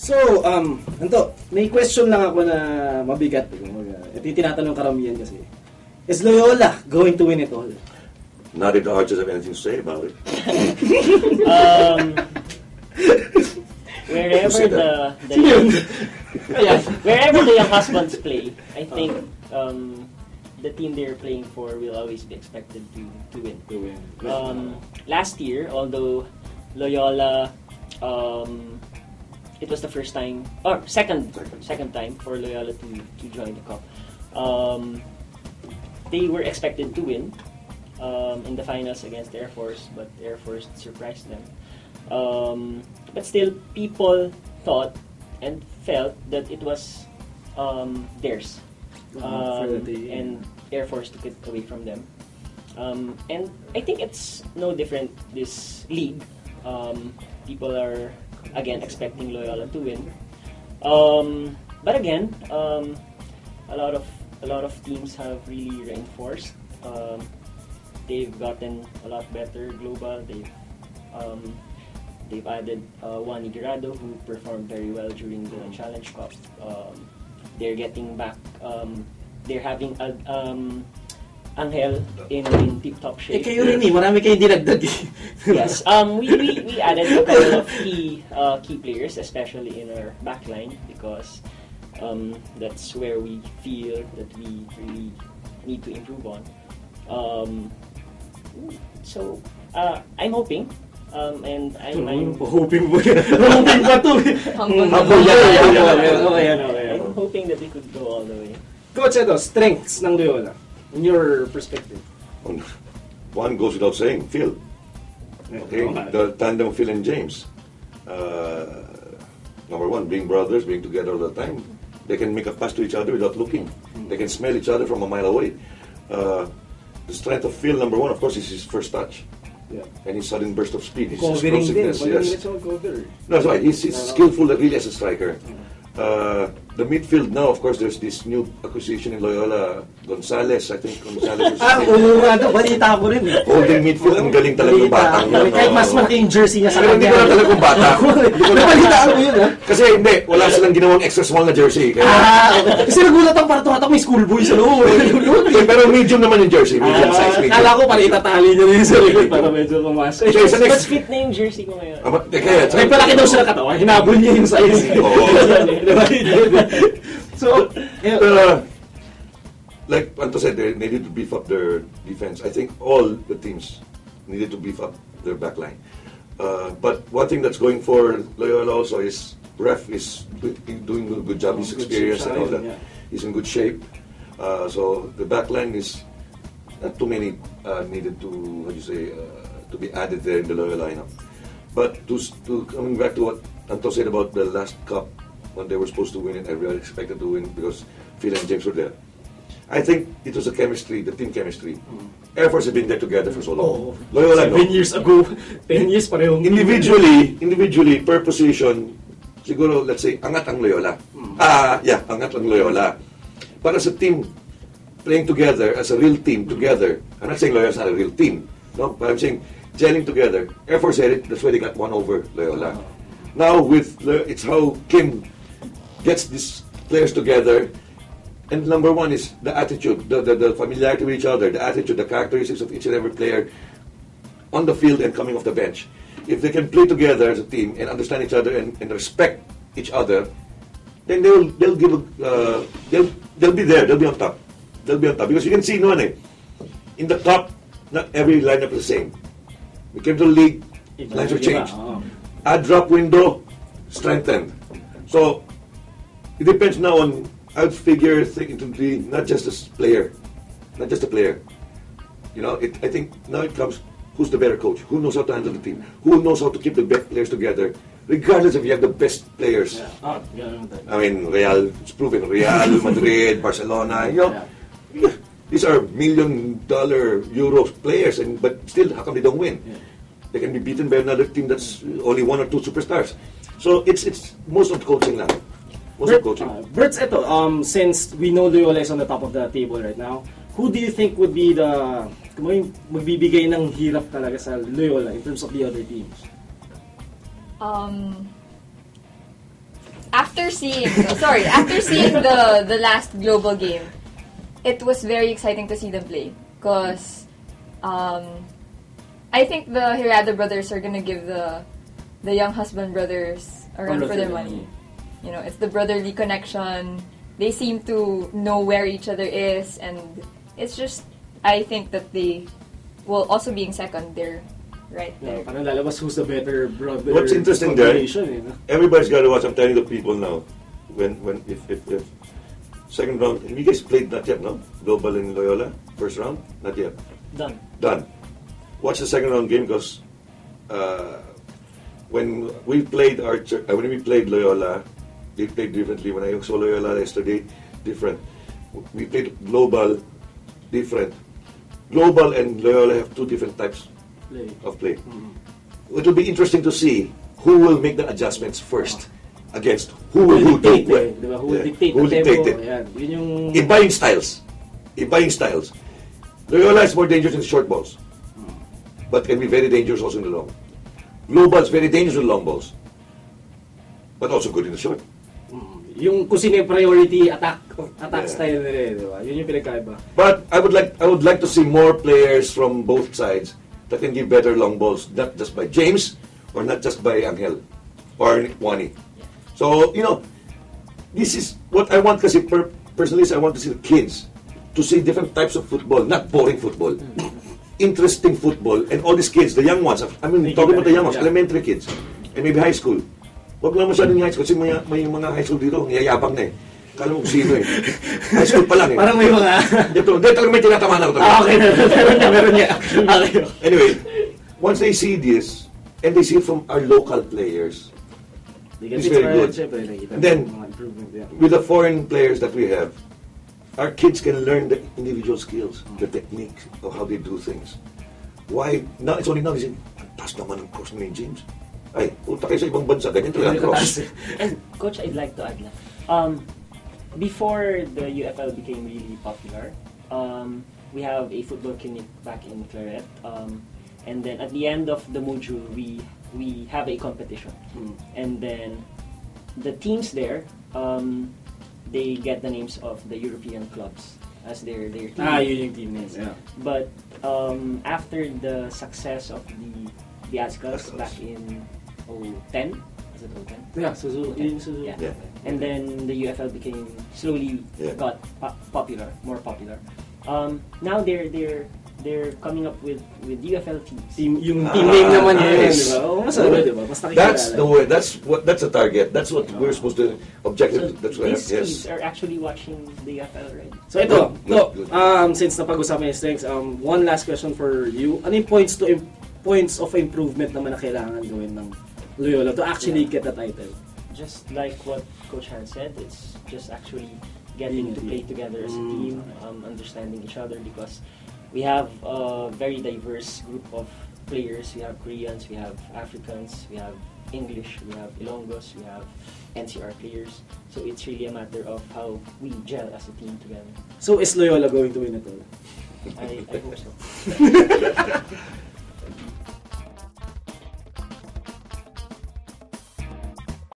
So, Anto, may question lang ako na mabigat. Ito yung tinatanong karamihan kasi. Is Loyola going to win it all? Not if the Archers have anything to say about it. Wherever the young husbands play, I think the team they're playing for will always be expected to win. Last year, although Loyola, it was the first time or second time for Loyola to join the cup. They were expected to win in the finals against Air Force, but Air Force surprised them. But still, people thought and felt that it was theirs, and Air Force took it away from them. And I think it's no different this league. People are again expecting Loyola to win, but again, a lot of teams have really reinforced. They've gotten a lot better global. They've added Juan Igurado, who performed very well during the Challenge Cup. They're getting back. They're having Angel in tip-top shape. Kayo rin marami kayong dinagdag. Yes, we added a couple of key players, especially in our backline, because that's where we feel that we really need to improve on. So I'm hoping. And I'm hoping mo ba to? I'm hoping that we could go all the way. Coach, strengths ng Loyola, in your perspective. One goes without saying, Phil. Okay, the tandem Phil and James. Number one, being brothers, being together all the time. They can make a pass to each other without looking. They can smell each other from a mile away. The strength of Phil, number one, of course, is his first touch. Yeah. And his sudden burst of speed, his explosiveness. Yes. No, that's right. He's skillful really as a striker. The midfield now, of course, there's this new acquisition in Loyola, Gonzales. I think Gonzales is balita ko rin. Holding midfield, ang galing talaga yung batang yun. Kahit mas malaki yung jersey niya sa kanya. Pero hindi ko na talaga yung bata. Nabalitaan ko yun, ha? Kasi hindi, wala silang ginawang extra small na jersey. Kasi nagulat ang parto-hatak may schoolboy sa loob. Pero medium naman yung jersey, medium size. Kala ko para itatali niya rin sa likod para medyo kumasok. Mas fit na yung jersey ko ngayon. Kaya palaki daw siya katawan, hinabol niya yung size. So, like Anto said, they needed to beef up their defense. I think all the teams needed to beef up their backline. But one thing that's going for Loyola also is Ref is doing a good job. He's experienced and all that. Yeah. He's in good shape. So the backline is not too many needed to to be added there in the Loyola lineup. But to coming back to what Anto said about the last cup, when they were supposed to win it, everyone expected to win because Phil and James were there. I think it was the chemistry, the team chemistry. Air Force have been there together for so long. Loyola, 7 years ago, 10 years parehong. Individually, per position, siguro, let's say, angat ang Loyola. Angat ang Loyola. But as a team, playing together, as a real team together, I'm not saying Loyola's not a real team, no, but I'm saying gelling together. Air Force had it, that's why they got one over Loyola. Now, it's how Kim gets these players together, and number one is the attitude, the familiarity with each other, the attitude, the characteristics of each and every player on the field and coming off the bench. If they can play together as a team and understand each other and respect each other, then they'll be there. They'll be on top. Because you can see in the top, not every lineup is the same. We came to the league, lines have changed. Add drop window strengthened. So it depends now on, I would figure it to be not just a player. I think now it comes, who's the better coach? Who knows how to handle the team? Who knows how to keep the best players together? Regardless if you have the best players. I mean, it's proven. Real, Madrid, Barcelona, these are $1 million Euro players, but still, how come they don't win? They can be beaten by another team that's only one or two superstars. So it's most of the coaching lang. Berts, since we know Loyola is on the top of the table right now, who do you think would be the magbibigay ng hirap talaga sa Loyola in terms of the other teams? after seeing the last global game, it was very exciting to see them play because I think the Hirada brothers are gonna give the young husband brothers a run for their money. You know, it's the brotherly connection. They seem to know where each other is, and it's just, I think that they will also being second, they're right there. Parang lalabas who's the better brother. What's interesting there, combination, everybody's got to watch. I'm telling the people now, if second round, have you guys played not yet, no? Global in Loyola, first round, not yet. Done. Watch the second round game because when we played Loyola, they played differently. When I saw Loyola yesterday, different. We played global, different. Global and Loyola have two different types of play. Mm-hmm. It will be interesting to see who will make the adjustments first against who will dictate do it. Diba? Who will dictate the tempo. Yan. Yun yung... Iba yung styles. Loyola is more dangerous in short balls, but can be very dangerous also in the long. Global is very dangerous in long balls, but also good in the short. Yung kung sino yung priority attack style nila, di ba? Yun yung pinagkaiba. But I would like to see more players from both sides that can give better long balls, not just by James or not just by Angel or Wani. So, this is what I want kasi personally I want to see the kids to see different types of football, not boring football. Interesting football, and all these kids, the young ones, talking about the young ones, elementary kids, and maybe high school. Wag lang masyadong high school kasi may mga high school dito, yayabang na eh. Kala mo kung sino eh. High school pa lang eh. Parang may mga... Dito talaga may tinatamaan ako talaga. Okay, meron niya. Okay. Anyway, once they see this, and they see it from our local players, it's very good. And then, with the foreign players that we have, our kids can learn the individual skills, the technique of how they do things. Why? Now, it's only now, they say, taas naman ang cross ni James. Ay, punta kayo sa ibang bansa, ganyan talaga ang cross. And Coach, I'd like to add na, before the UFL became really popular, we have a football clinic back in Claret, and then at the end of the module, we have a competition, and then the teams there, they get the names of the European clubs as their team. Yun yung team names. Yeah. But after the success of the Azcals back in 2010, is it 2010? Yeah, Suzuki. Yeah. And then the UFL became slowly got more popular. Now they're coming up with UFL teams. Yung team name naman yun, di ba? Masarap, di ba? That's the way. That's the target. That's what we're supposed to objective. So that's what these teams are actually watching the UFL, right? So ito, since napag-usapan yung strengths, one last question for you. Ano yung points of improvement naman na kailangan gawin ng Loyola to actually get the title? Just like what Coach Han said, it's just actually getting to play together as a team, understanding each other, because we have a very diverse group of players. We have Koreans, we have Africans, we have English, we have Ilonggos, we have NCR players. So it's really a matter of how we gel as a team together. So is Loyola going to win it all? I hope so.